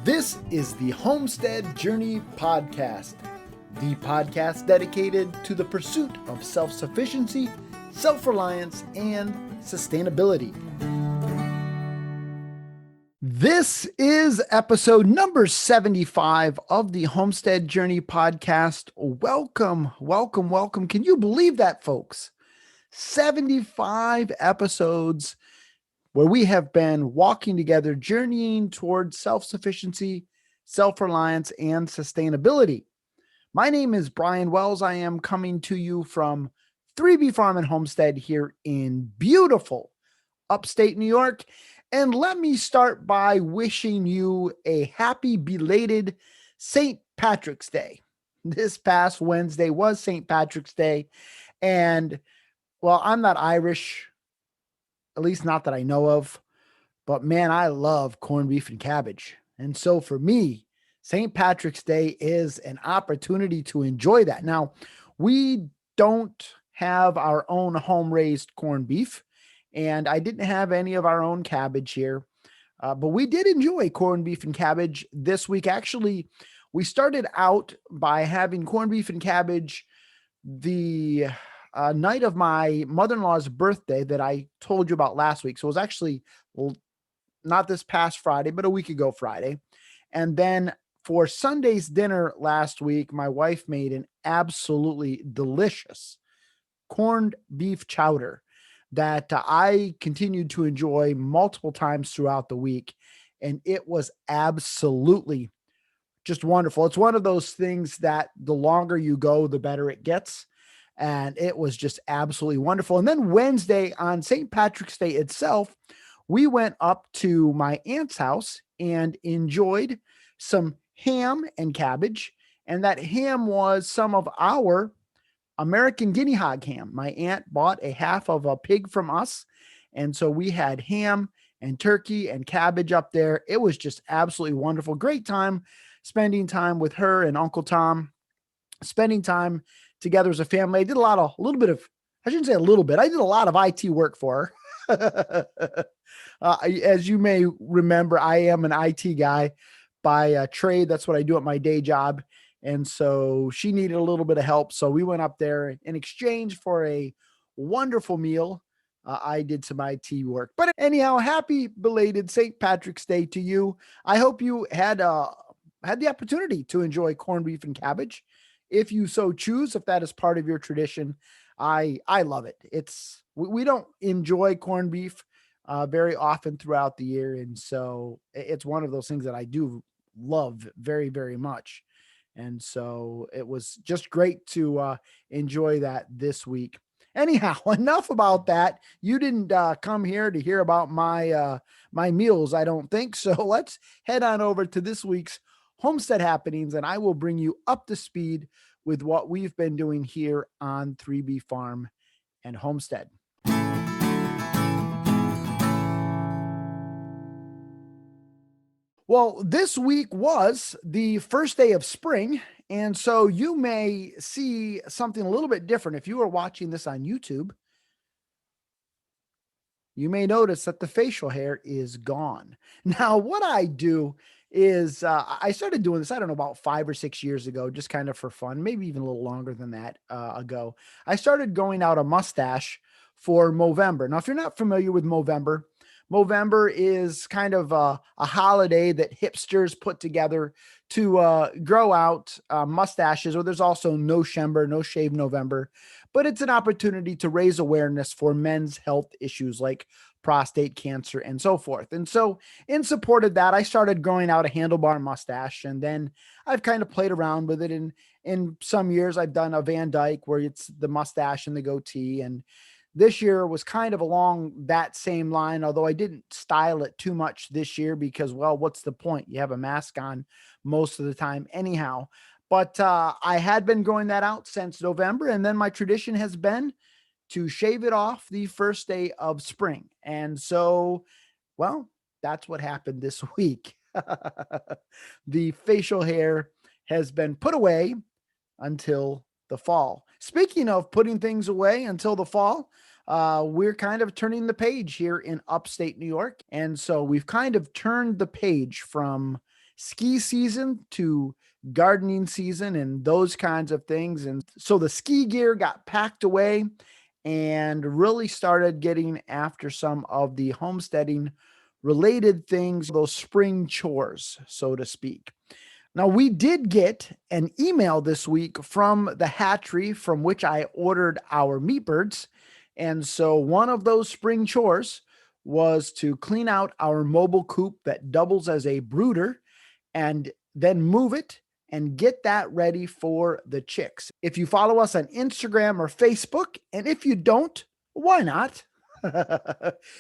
This is the Homestead Journey Podcast, the podcast dedicated to the pursuit of self-sufficiency, self-reliance, and sustainability. This is episode number 75 of the Homestead Journey Podcast. Welcome, welcome, welcome. Can you believe that, folks? 75 episodes where we have been walking together, journeying towards self-sufficiency, self-reliance, and sustainability. My name is Brian Wells. I am coming to you from 3B Farm and Homestead here in beautiful upstate New York. And let me start by wishing you a happy belated St. Patrick's Day. This past Wednesday was St. Patrick's Day. And well, I'm not Irish, at least not that I know of, but man, I love corned beef and cabbage. And so for me, St. Patrick's Day is an opportunity to enjoy that. Now, we don't have our own home-raised corned beef, and I didn't have any of our own cabbage here, but we did enjoy corned beef and cabbage this week. Actually, we started out by having corned beef and cabbage the night of my mother-in-law's birthday that I told you about last week. So it was actually not this past Friday, but a week ago Friday. And then for Sunday's dinner last week, my wife made an absolutely delicious corned beef chowder that I continued to enjoy multiple times throughout the week. And it was absolutely just wonderful. It's one of those things that the longer you go, the better it gets. And it was just absolutely wonderful. And then Wednesday on St. Patrick's Day itself, we went up to my aunt's house and enjoyed some ham and cabbage. And that ham was some of our American guinea hog ham. My aunt bought a half of a pig from us. And so we had ham and turkey and cabbage up there. It was just absolutely wonderful. Great time spending time with her and Uncle Tom, spending time together as a family. I did I did a lot of IT work for her. As you may remember, I am an IT guy by trade. That's what I do at my day job. And so she needed a little bit of help. So we went up there in exchange for a wonderful meal. I did some IT work, but anyhow, happy belated St. Patrick's Day to you. I hope you had the opportunity to enjoy corned beef and cabbage. If you so choose, if that is part of your tradition, I love it. We don't enjoy corned beef very often throughout the year. And so it's one of those things that I do love very, very much. And so it was just great to enjoy that this week. Anyhow, enough about that. You didn't come here to hear about my meals, I don't think. So let's head on over to this week's Homestead happenings, and I will bring you up to speed with what we've been doing here on 3B Farm and Homestead. Well, this week was the first day of spring, and so you may see something a little bit different. If you are watching this on YouTube, you may notice that the facial hair is gone. Now, what I do is I started doing this, I don't know, about 5 or 6 years ago, just kind of for fun, maybe even a little longer than that ago. I started going out a mustache for Movember. Now, if you're not familiar with Movember, Movember is kind of a holiday that hipsters put together to grow out mustaches, or there's also No Shember, No Shave November, but it's an opportunity to raise awareness for men's health issues like prostate cancer and so forth. And so in support of that, I started growing out a handlebar mustache, and then I've kind of played around with it. And in some years I've done a Van Dyke where it's the mustache and the goatee. And this year was kind of along that same line, although I didn't style it too much this year because, well, what's the point? You have a mask on most of the time anyhow. But I had been growing that out since November. And then my tradition has been to shave it off the first day of spring. And so, well, that's what happened this week. The facial hair has been put away until the fall. Speaking of putting things away until the fall, we're kind of turning the page here in upstate New York. And so we've kind of turned the page from ski season to gardening season and those kinds of things. And so the ski gear got packed away and really started getting after some of the homesteading related things, those spring chores, so to speak. Now, we did get an email this week from the hatchery from which I ordered our meat birds. And so one of those spring chores was to clean out our mobile coop that doubles as a brooder and then move it and get that ready for the chicks. If you follow us on Instagram or Facebook, and if you don't, why not?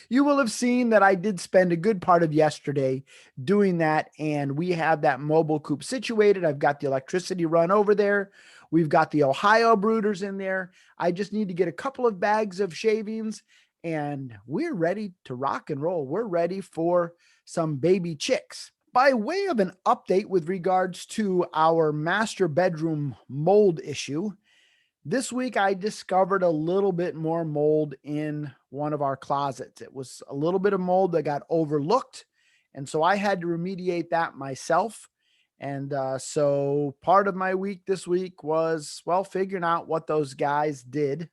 You will have seen that I did spend a good part of yesterday doing that, and we have that mobile coop situated. I've got the electricity run over there. We've got the Ohio brooders in there. I just need to get a couple of bags of shavings, and we're ready to rock and roll. We're ready for some baby chicks. By way of an update with regards to our master bedroom mold issue, this week I discovered a little bit more mold in one of our closets. It was a little bit of mold that got overlooked, and so I had to remediate that myself. And so part of my week this week was, well, figuring out what those guys did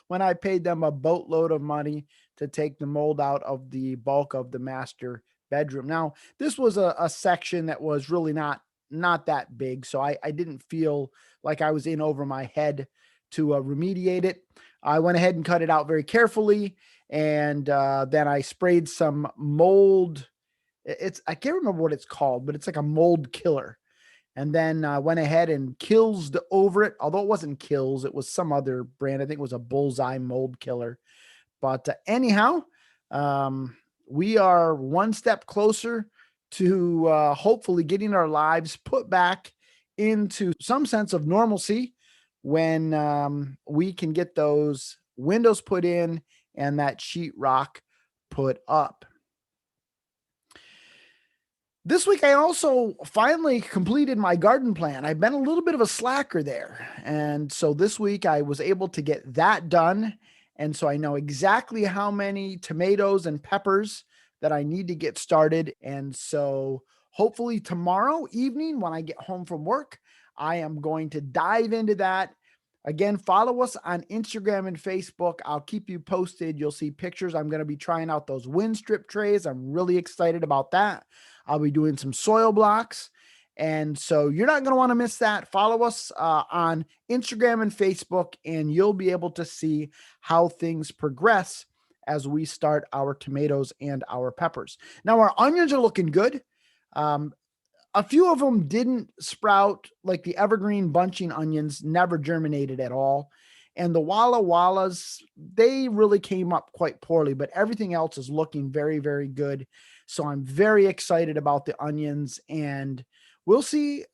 when I paid them a boatload of money to take the mold out of the bulk of the master bedroom. Now, this was a section that was really not that big, so I didn't feel like I was in over my head to remediate it. I went ahead and cut it out very carefully, and then I sprayed some mold. I can't remember what it's called, but it's like a mold killer. And then went ahead and kills over it. Although it wasn't Kills, it was some other brand. I think it was a Bullseye mold killer. But anyhow, we are one step closer to hopefully getting our lives put back into some sense of normalcy when we can get those windows put in and that sheetrock put up. This week, I also finally completed my garden plan. I've been a little bit of a slacker there. And so this week I was able to get that done. And so I know exactly how many tomatoes and peppers that I need to get started. And so hopefully tomorrow evening when I get home from work, I am going to dive into that. Again, follow us on Instagram and Facebook. I'll keep you posted. You'll see pictures. I'm going to be trying out those wind strip trays. I'm really excited about that. I'll be doing some soil blocks. And so you're not going to want to miss that. Follow us on Instagram and Facebook, and you'll be able to see how things progress as we start our tomatoes and our peppers. Now, our onions are looking good. A few of them didn't sprout, like the evergreen bunching onions never germinated at all. And the Walla Wallas, they really came up quite poorly, but everything else is looking very, very good. So I'm very excited about the onions, and we'll see.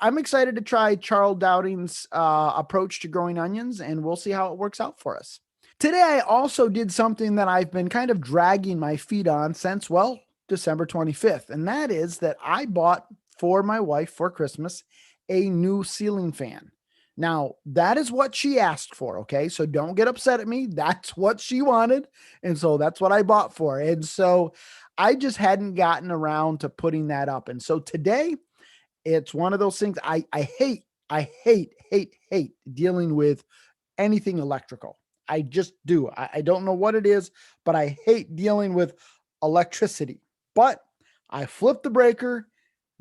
I'm excited to try Charles Dowding's approach to growing onions, and we'll see how it works out for us. Today, I also did something that I've been kind of dragging my feet on since, well, December 25th. And that is that I bought for my wife for Christmas a new ceiling fan. Now, that is what she asked for, okay? So don't get upset at me. That's what she wanted. And so that's what I bought for her. And so I just hadn't gotten around to putting that up. And so today, it's one of those things I hate dealing with anything electrical. I just do. I don't know what it is, but I hate dealing with electricity. But I flipped the breaker,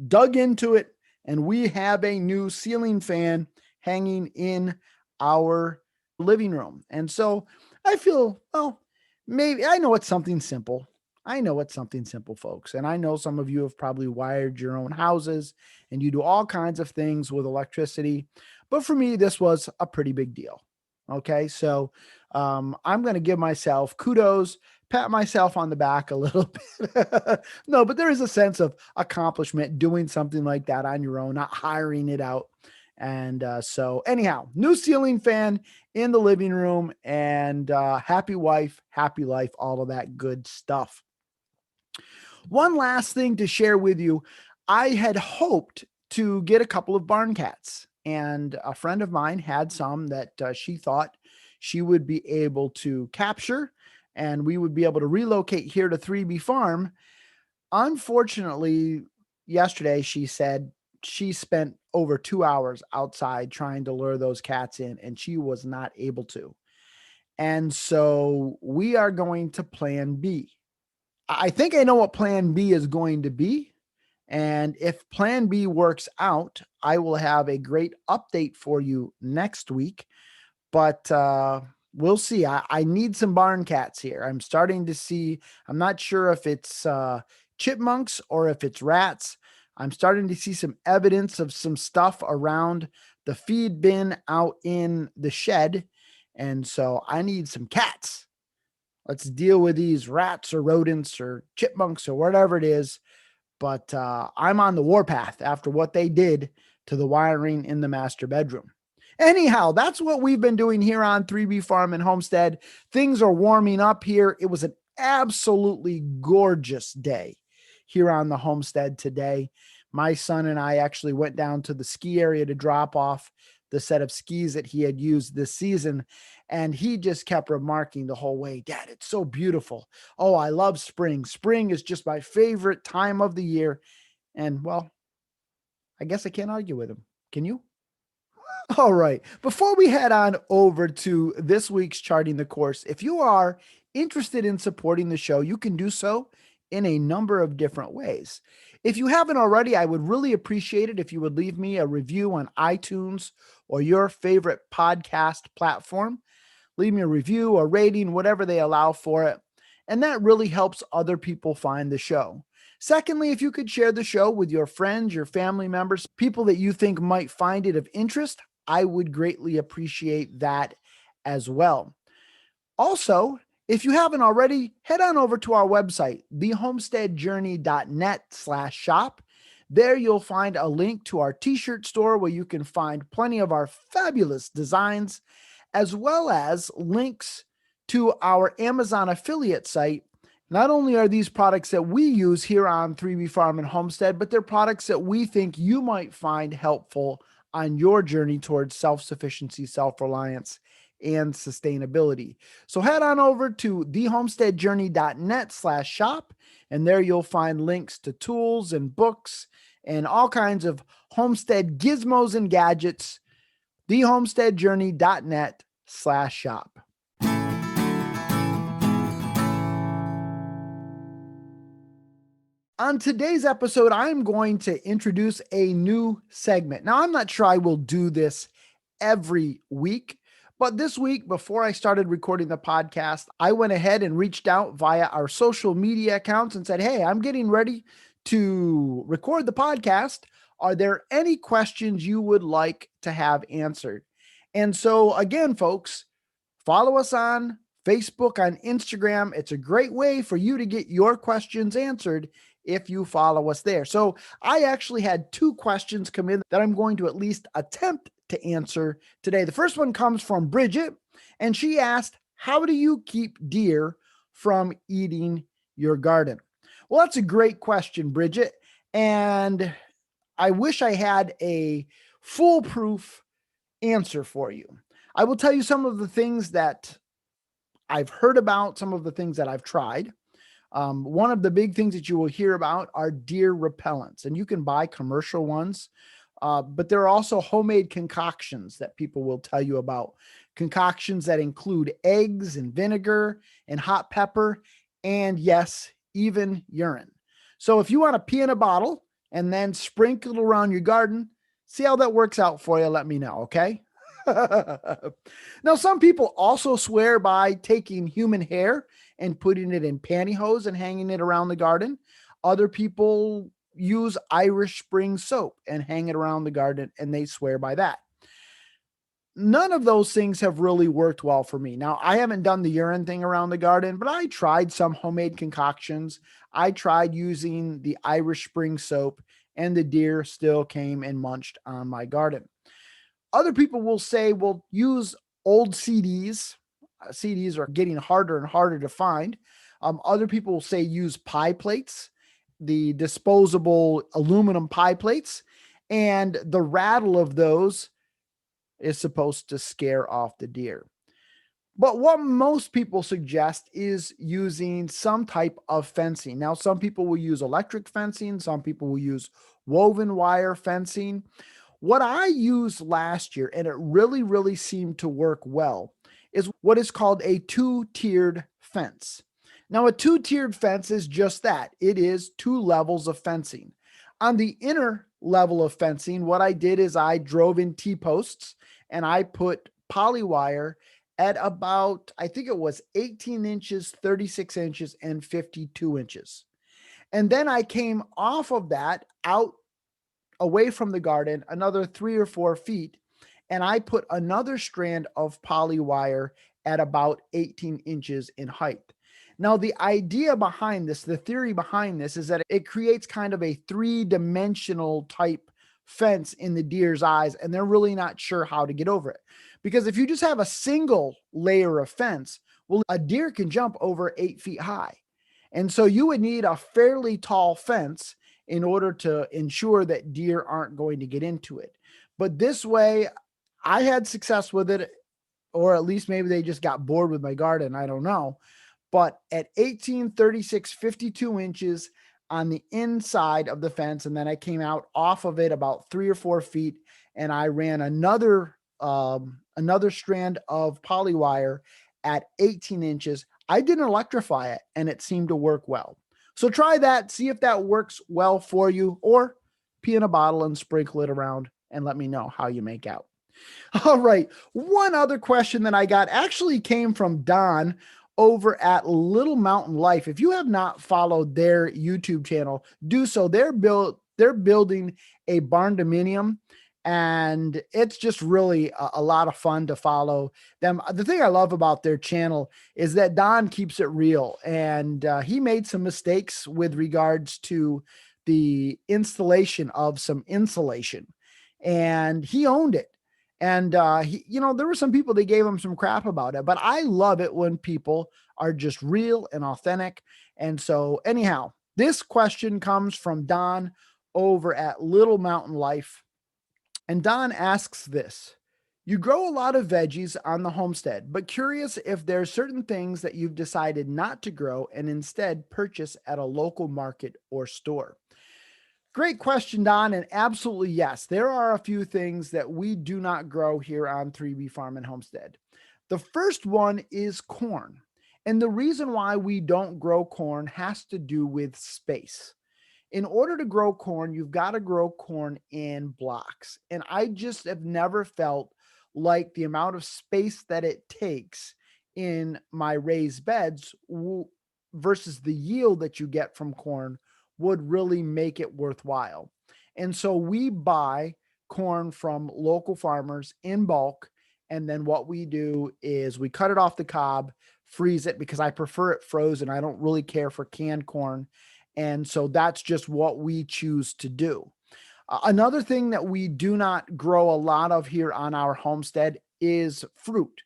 dug into it, and we have a new ceiling fan hanging in our living room. And so I feel, well, maybe I know it's something simple. Folks. And I know some of you have probably wired your own houses and you do all kinds of things with electricity. But for me, this was a pretty big deal. Okay. So I'm going to give myself kudos, pat myself on the back a little bit. No, but there is a sense of accomplishment doing something like that on your own, not hiring it out. And so anyhow, new ceiling fan in the living room, and happy wife, happy life, all of that good stuff. One last thing to share with you. I had hoped to get a couple of barn cats, and a friend of mine had some that she thought she would be able to capture, and we would be able to relocate here to 3B Farm. Unfortunately, yesterday she said she spent over 2 hours outside trying to lure those cats in, and she was not able to. And so we are going to plan B. I think I know what plan B is going to be. And if plan B works out, I will have a great update for you next week. But we'll see. I need some barn cats here. I'm starting to see, I'm not sure if it's chipmunks or if it's rats. I'm starting to see some evidence of some stuff around the feed bin out in the shed. And so I need some cats. Let's deal with these rats or rodents or chipmunks or whatever it is. But I'm on the warpath after what they did to the wiring in the master bedroom. Anyhow, that's what we've been doing here on 3B Farm and Homestead. Things are warming up here. It was an absolutely gorgeous day here on the homestead today. My son and I actually went down to the ski area to drop off the set of skis that he had used this season. And he just kept remarking the whole way, Dad, it's so beautiful. Oh, I love spring. Spring is just my favorite time of the year. And well, I guess I can't argue with him. Can you? All right. Before we head on over to this week's Charting the Course, if you are interested in supporting the show, you can do so in a number of different ways. If you haven't already, I would really appreciate it if you would leave me a review on iTunes or your favorite podcast platform. Leave me a review, a rating, whatever they allow for it. And that really helps other people find the show. Secondly, if you could share the show with your friends, your family members, people that you think might find it of interest, I would greatly appreciate that as well. Also, if you haven't already, head on over to our website, thehomesteadjourney.net/shop. There you'll find a link to our t-shirt store where you can find plenty of our fabulous designs, as well as links to our Amazon affiliate site. Not only are these products that we use here on 3B Farm and Homestead, but they're products that we think you might find helpful on your journey towards self-sufficiency, self-reliance, and sustainability. So head on over to thehomesteadjourney.net/shop, and there you'll find links to tools and books and all kinds of homestead gizmos and gadgets. thehomesteadjourney.net/shop. On today's episode, I'm going to introduce a new segment. Now, I'm not sure I will do this every week, but this week, before I started recording the podcast, I went ahead and reached out via our social media accounts and said, hey, I'm getting ready to record the podcast. Are there any questions you would like to have answered? And so again, folks, follow us on Facebook, on Instagram. It's a great way for you to get your questions answered if you follow us there. So I actually had 2 questions come in that I'm going to at least attempt to answer today. The first one comes from Bridget, and she asked, how do you keep deer from eating your garden? Well, that's a great question, Bridget. And I wish I had a foolproof answer for you. I will tell you some of the things that I've heard about, some of the things that I've tried. One of the big things that you will hear about are deer repellents, and you can buy commercial ones, but there are also homemade concoctions that people will tell you about. Concoctions that include eggs and vinegar and hot pepper, and yes, even urine. So if you want to pee in a bottle and then sprinkle it around your garden, see how that works out for you. Let me know, okay? Now, some people also swear by taking human hair and putting it in pantyhose and hanging it around the garden. Other people use Irish Spring soap and hang it around the garden, and they swear by that. None of those things have really worked well for me. Now, I haven't done the urine thing around the garden, but I tried some homemade concoctions. I tried using the Irish Spring soap, and the deer still came and munched on my garden. Other people will say, well, use old CDs. CDs are getting harder and harder to find. Other people will say use pie plates, the disposable aluminum pie plates, and the rattle of those is supposed to scare off the deer. But what most people suggest is using some type of fencing. Now, some people will use electric fencing, some people will use woven wire fencing. What I used last year, and it really, really seemed to work well, is what is called a two-tiered fence. Now, a two-tiered fence is just that. It is two levels of fencing. On the inner level of fencing, what I did is I drove in T-posts and I put polywire at about, I think it was 18 inches, 36 inches, and 52 inches. And then I came off of that out away from the garden another 3 or 4 feet, and I put another strand of poly wire at about 18 inches in height. Now, the idea behind this, the theory behind this is that it creates kind of a three-dimensional type fence in the deer's eyes, and they're really not sure how to get over it. Because if you just have a single layer of fence, well, a deer can jump over 8 feet high. And so you would need a fairly tall fence in order to ensure that deer aren't going to get into it. But this way, I had success with it, or at least maybe they just got bored with my garden. I don't know. But at 18, 36, 52 inches on the inside of the fence, and then I came out off of it about 3 or 4 feet, and I ran another strand of poly wire at 18 inches. I didn't electrify it, and it seemed to work well. So try that, see if that works well for you, or pee in a bottle and sprinkle it around and let me know how you make out. All right. One other question that I got actually came from Don over at Little Mountain Life. If you have not followed their YouTube channel, do so. They're building a barn dominium, and it's just really a lot of fun to follow them. The thing I love about their channel is that Don keeps it real, and he made some mistakes with regards to the installation of some insulation, and he owned it. And there were some people that gave him some crap about it, but I love it when people are just real and authentic. And so anyhow, this question comes from Don over at Little Mountain Life. And Don asks this: you grow a lot of veggies on the homestead, but curious if there are certain things that you've decided not to grow and instead purchase at a local market or store. Great question, Don. And absolutely, yes, there are a few things that we do not grow here on 3B Farm and Homestead. The first one is corn. And the reason why we don't grow corn has to do with space. In order to grow corn, you've got to grow corn in blocks. And I just have never felt like the amount of space that it takes in my raised beds versus the yield that you get from corn would really make it worthwhile. And so we buy corn from local farmers in bulk. And then what we do is we cut it off the cob, freeze it, because I prefer it frozen. I don't really care for canned corn. And so that's just what we choose to do. Another thing that we do not grow a lot of here on our homestead is fruit,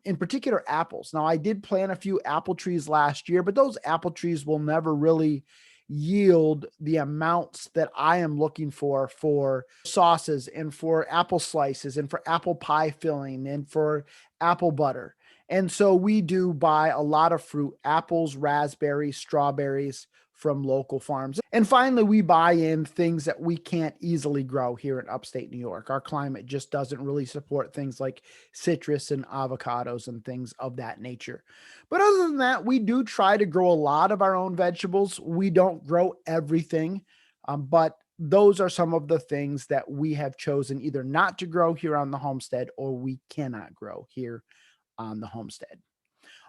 in particular apples. Now, I did plant a few apple trees last year, but those apple trees will never really yield the amounts that I am looking for sauces and for apple slices and for apple pie filling and for apple butter. And so we do buy a lot of fruit: apples, raspberries, strawberries from local farms. And finally, we buy in things that we can't easily grow here in upstate New York. Our climate just doesn't really support things like citrus and avocados and things of that nature. But other than that, we do try to grow a lot of our own vegetables. We don't grow everything, but those are some of the things that we have chosen either not to grow here on the homestead or we cannot grow here on the homestead.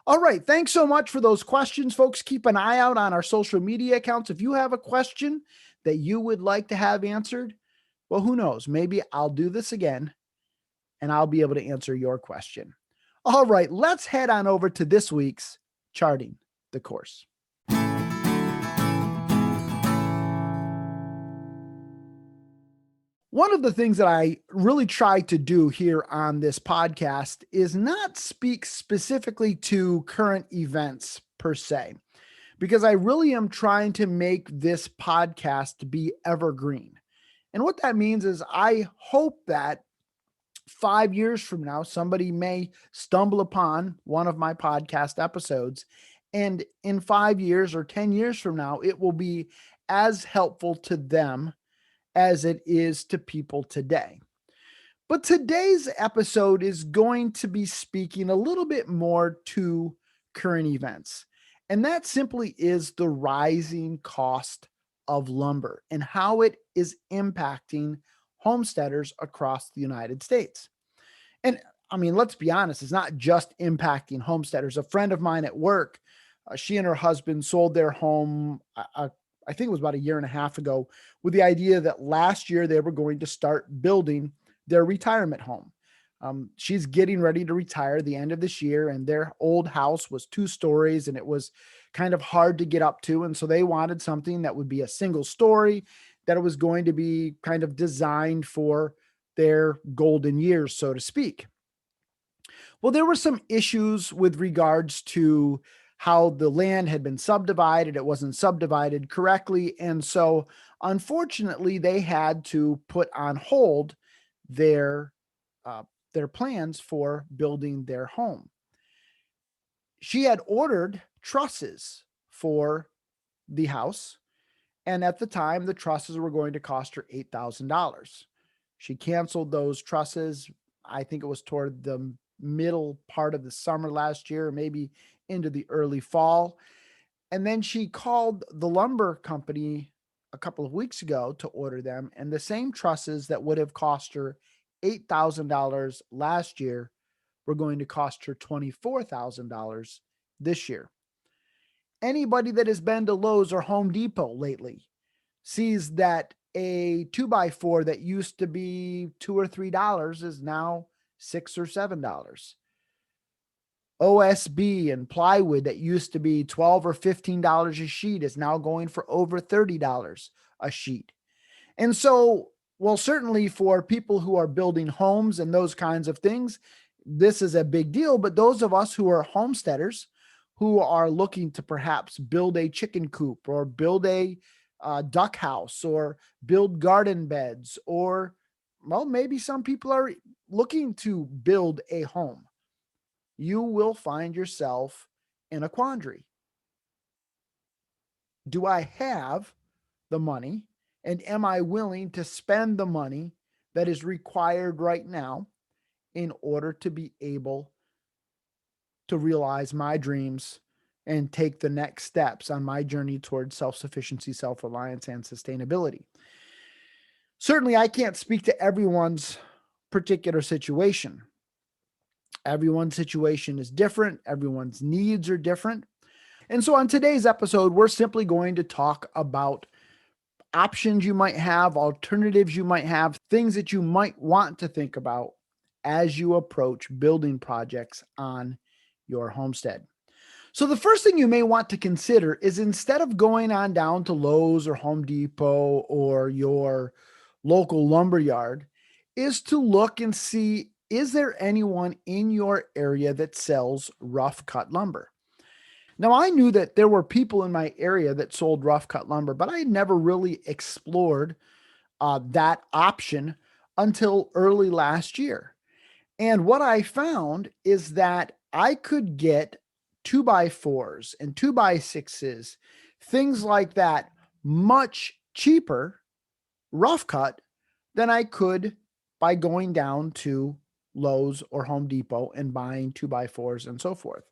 All right. Thanks so much for those questions, folks. Keep an eye out on our social media accounts. If you have a question that you would like to have answered, well, who knows? Maybe I'll do this again and I'll be able to answer your question. All right. Let's head on over to this week's Charting the Course. One of the things that I really try to do here on this podcast is not speak specifically to current events per se, because I really am trying to make this podcast be evergreen. And what that means is I hope that 5 years from now, somebody may stumble upon one of my podcast episodes, and in 5 years or 10 years from now, it will be as helpful to them as it is to people today. But today's episode is going to be speaking a little bit more to current events. And that simply is the rising cost of lumber and how it is impacting homesteaders across the United States. And I mean, let's be honest, it's not just impacting homesteaders. A friend of mine at work, she and her husband sold their home, I think it was about a year and a half ago, with the idea that last year they were going to start building their retirement home. She's getting ready to retire the end of this year, and their old house was 2 stories and it was kind of hard to get up to. And so they wanted something that would be a single story, that it was going to be kind of designed for their golden years, so to speak. Well, there were some issues with regards to how the land had been subdivided. It wasn't subdivided correctly. And so unfortunately, they had to put on hold their plans for building their home. She had ordered trusses for the house, and at the time, the trusses were going to cost her $8,000. She canceled those trusses. I think it was toward the middle part of the summer last year, or maybe into the early fall. And then she called the lumber company a couple of weeks ago to order them, and the same trusses that would have cost her $8,000 last year were going to cost her $24,000 this year. Anybody that has been to Lowe's or Home Depot lately sees that a 2x4 that used to be $2 or $3 is now $6 or $7. OSB and plywood that used to be $12 or $15 a sheet is now going for over $30 a sheet. And so, well, certainly for people who are building homes and those kinds of things, this is a big deal. But those of us who are homesteaders, who are looking to perhaps build a chicken coop or build a duck house or build garden beds, or, well, maybe some people are looking to build a home, you will find yourself in a quandary. Do I have the money, and am I willing to spend the money that is required right now in order to be able to realize my dreams and take the next steps on my journey towards self-sufficiency, self-reliance, and sustainability? Certainly, I can't speak to everyone's particular situation. Everyone's situation is different. Everyone's needs are different. And so on today's episode, we're simply going to talk about options you might have, alternatives you might have, things that you might want to think about as you approach building projects on your homestead. So the first thing you may want to consider is, instead of going on down to Lowe's or Home Depot or your local lumber yard, is to look and see, is there anyone in your area that sells rough cut lumber? Now, I knew that there were people in my area that sold rough cut lumber, but I had never really explored that option until early last year. And what I found is that I could get 2x4s and 2x6s, things like that, much cheaper, rough cut, than I could by going down to Lowe's or Home Depot and buying 2x4s and so forth.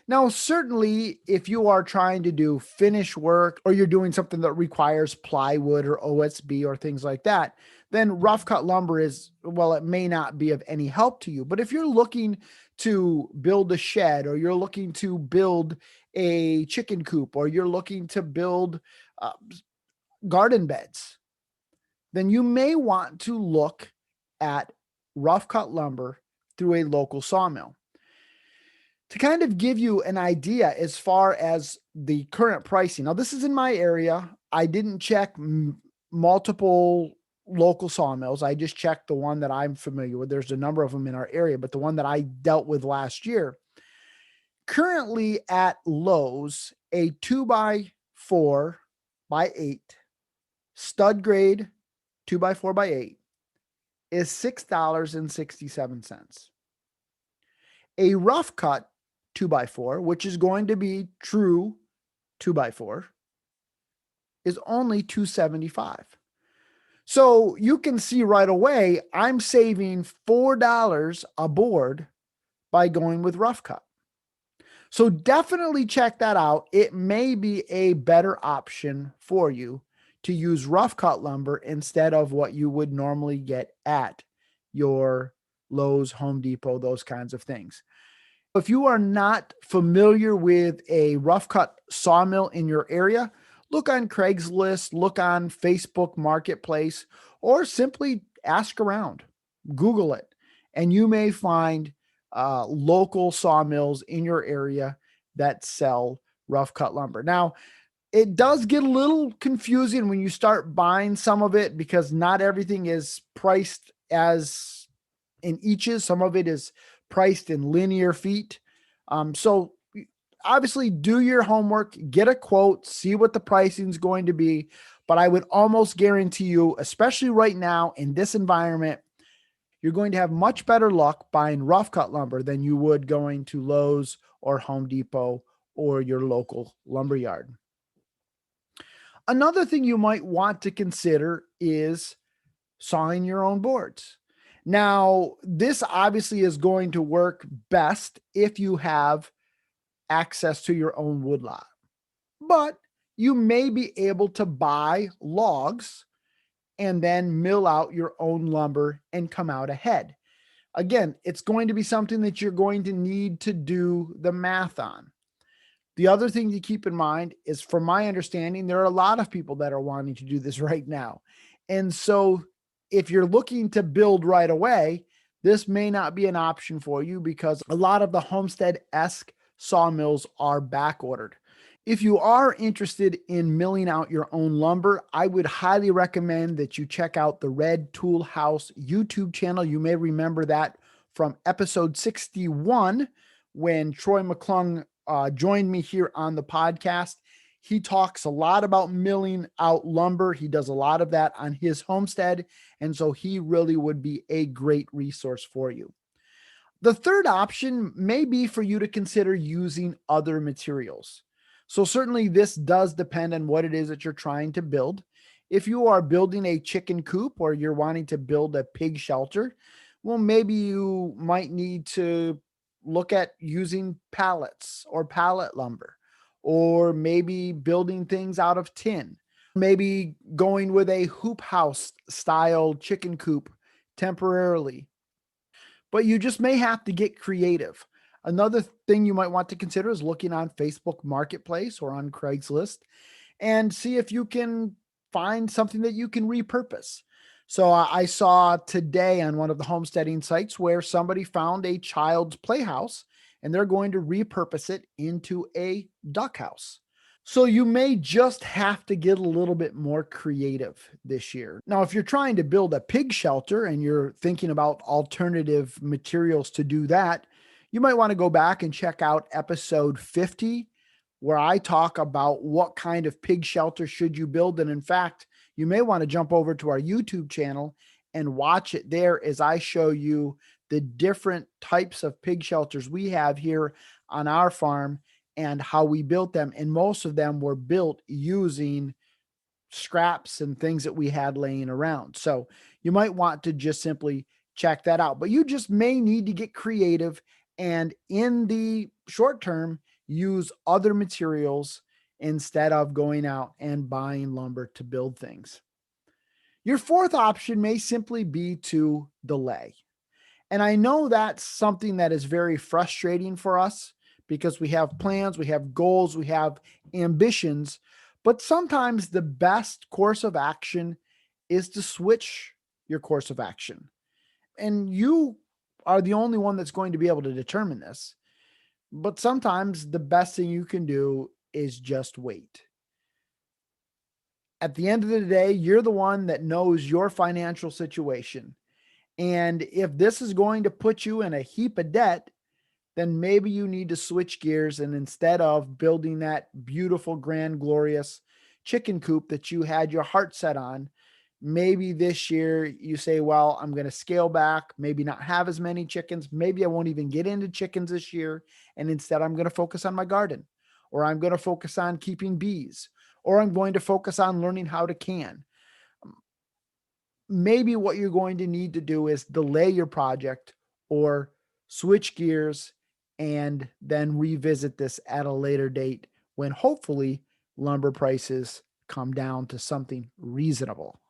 Now, certainly, if you are trying to do finish work, or you're doing something that requires plywood or OSB or things like that, then rough cut lumber is, well, it may not be of any help to you. But if you're looking to build a shed, or you're looking to build a chicken coop, or you're looking to build garden beds, then you may want to look at rough cut lumber through a local sawmill. To kind of give you an idea as far as the current pricing. Now, this is in my area. I didn't check multiple local sawmills. I just checked the one that I'm familiar with. There's a number of them in our area, but the one that I dealt with last year, currently at Lowe's, a 2x4x8 stud grade 2x4x8 is $6.67. A rough cut 2x4, which is going to be true 2x4, is only $2.75. So you can see right away, I'm saving $4 a board by going with rough cut. So definitely check that out. It may be a better option for you to use rough cut lumber instead of what you would normally get at your Lowe's, Home Depot, those kinds of things. If you are not familiar with a rough cut sawmill in your area, look on Craigslist, look on Facebook Marketplace, or simply ask around. Google it, and you may find local sawmills in your area that sell rough cut lumber. Now, it does get a little confusing when you start buying some of it because not everything is priced as in inches. Some of it is priced in linear feet. So obviously do your homework, get a quote, see what the pricing is going to be. But I would almost guarantee you, especially right now in this environment, you're going to have much better luck buying rough cut lumber than you would going to Lowe's or Home Depot or your local lumber yard. Another thing you might want to consider is sawing your own boards. Now, this obviously is going to work best if you have access to your own woodlot, but you may be able to buy logs and then mill out your own lumber and come out ahead. Again, it's going to be something that you're going to need to do the math on. The other thing to keep in mind is, from my understanding, there are a lot of people that are wanting to do this right now. And so if you're looking to build right away, this may not be an option for you because a lot of the Homestead-esque sawmills are back ordered. If you are interested in milling out your own lumber, I would highly recommend that you check out the Red Tool House YouTube channel. You may remember that from episode 61 when Troy McClung joined me here on the podcast. He talks a lot about milling out lumber. He does a lot of that on his homestead. And so he really would be a great resource for you. The third option may be for you to consider using other materials. So certainly this does depend on what it is that you're trying to build. If you are building a chicken coop or you're wanting to build a pig shelter, well, maybe you might need to look at using pallets or pallet lumber, or maybe building things out of tin, maybe going with a hoop house style chicken coop temporarily. But you just may have to get creative. Another thing you might want to consider is looking on Facebook Marketplace or on Craigslist and see if you can find something that you can repurpose. So I saw today on one of the homesteading sites where somebody found a child's playhouse and they're going to repurpose it into a duck house. So you may just have to get a little bit more creative this year. Now, if you're trying to build a pig shelter and you're thinking about alternative materials to do that, you might want to go back and check out episode 50, where I talk about what kind of pig shelter should you build. And in fact, you may want to jump over to our YouTube channel and watch it there as I show you the different types of pig shelters we have here on our farm and how we built them. And most of them were built using scraps and things that we had laying around. So you might want to just simply check that out, but you just may need to get creative and in the short term, use other materials instead of going out and buying lumber to build things. Your fourth option may simply be to delay. And I know that's something that is very frustrating for us because we have plans, we have goals, we have ambitions, but sometimes the best course of action is to switch your course of action. And you are the only one that's going to be able to determine this. But sometimes the best thing you can do is just wait. At the end of the day, you're the one that knows your financial situation. And if this is going to put you in a heap of debt, then maybe you need to switch gears. And instead of building that beautiful, grand, glorious chicken coop that you had your heart set on, Maybe this year you say, well, I'm going to scale back, maybe not have as many chickens. Maybe I won't even get into chickens this year. And instead, I'm going to focus on my garden, or I'm going to focus on keeping bees, or I'm going to focus on learning how to can. Maybe what you're going to need to do is delay your project or switch gears and then revisit this at a later date when hopefully lumber prices come down to something reasonable.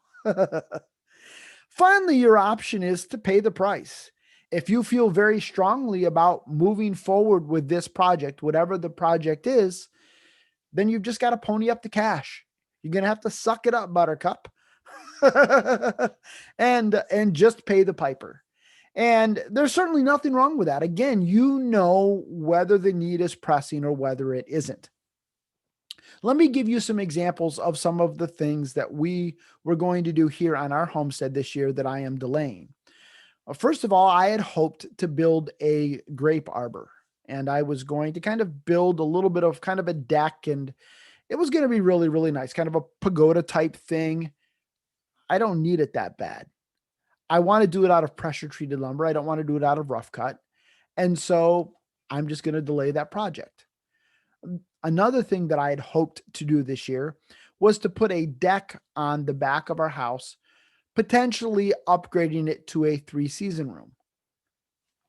Finally, your option is to pay the price. If you feel very strongly about moving forward with this project, whatever the project is, then you've just got to pony up the cash. You're going to have to suck it up, Buttercup. and just pay the piper. And there's certainly nothing wrong with that. Again, you know whether the need is pressing or whether it isn't. Let me give you some examples of some of the things that we were going to do here on our homestead this year that I am delaying. First of all, I had hoped to build a grape arbor, and I was going to kind of build a little bit of kind of a deck, and it was going to be really, really nice, kind of a pagoda type thing. I don't need it that bad. I want to do it out of pressure treated lumber. I don't want to do it out of rough cut. And so I'm just going to delay that project. Another thing that I had hoped to do this year was to put a deck on the back of our house, potentially upgrading it to a 3-season room.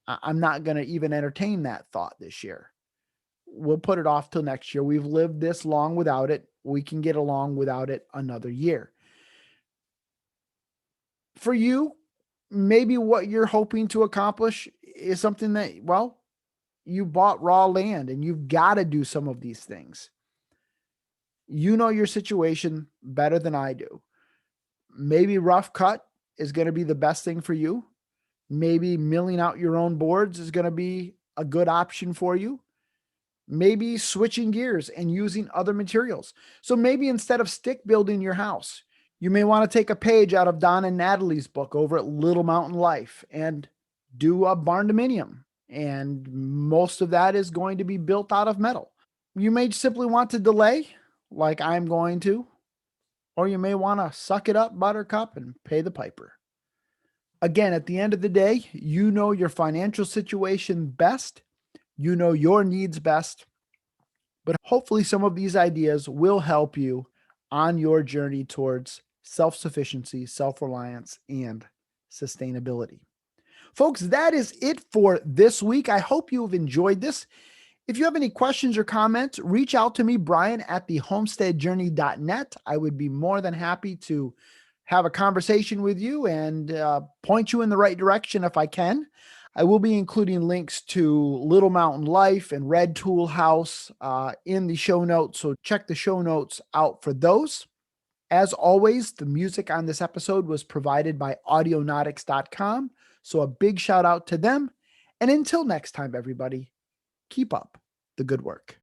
I'm not going to even entertain that thought this year. We'll put it off till next year. We've lived this long without it. We can get along without it another year. For you, maybe what you're hoping to accomplish is something that, well, you bought raw land and you've got to do some of these things. You know your situation better than I do. Maybe rough cut is going to be the best thing for you. Maybe milling out your own boards is going to be a good option for you. Maybe switching gears and using other materials. So maybe instead of stick building your house, you may want to take a page out of Don and Natalie's book over at Little Mountain Life and do a barn dominium. And most of that is going to be built out of metal. You may simply want to delay, like I'm going to, or you may want to suck it up, Buttercup, and pay the piper. Again, at the end of the day, you know your financial situation best. You know your needs best. But hopefully some of these ideas will help you on your journey towards self-sufficiency, self-reliance, and sustainability. Folks, that is it for this week. I hope you have enjoyed this. If you have any questions or comments, reach out to me, Brian, at thehomesteadjourney.net. I would be more than happy to have a conversation with you and point you in the right direction if I can. I will be including links to Little Mountain Life and Red Tool House in the show notes, so check the show notes out for those. As always, the music on this episode was provided by audionautics.com, so a big shout out to them. And until next time, everybody, keep up the good work.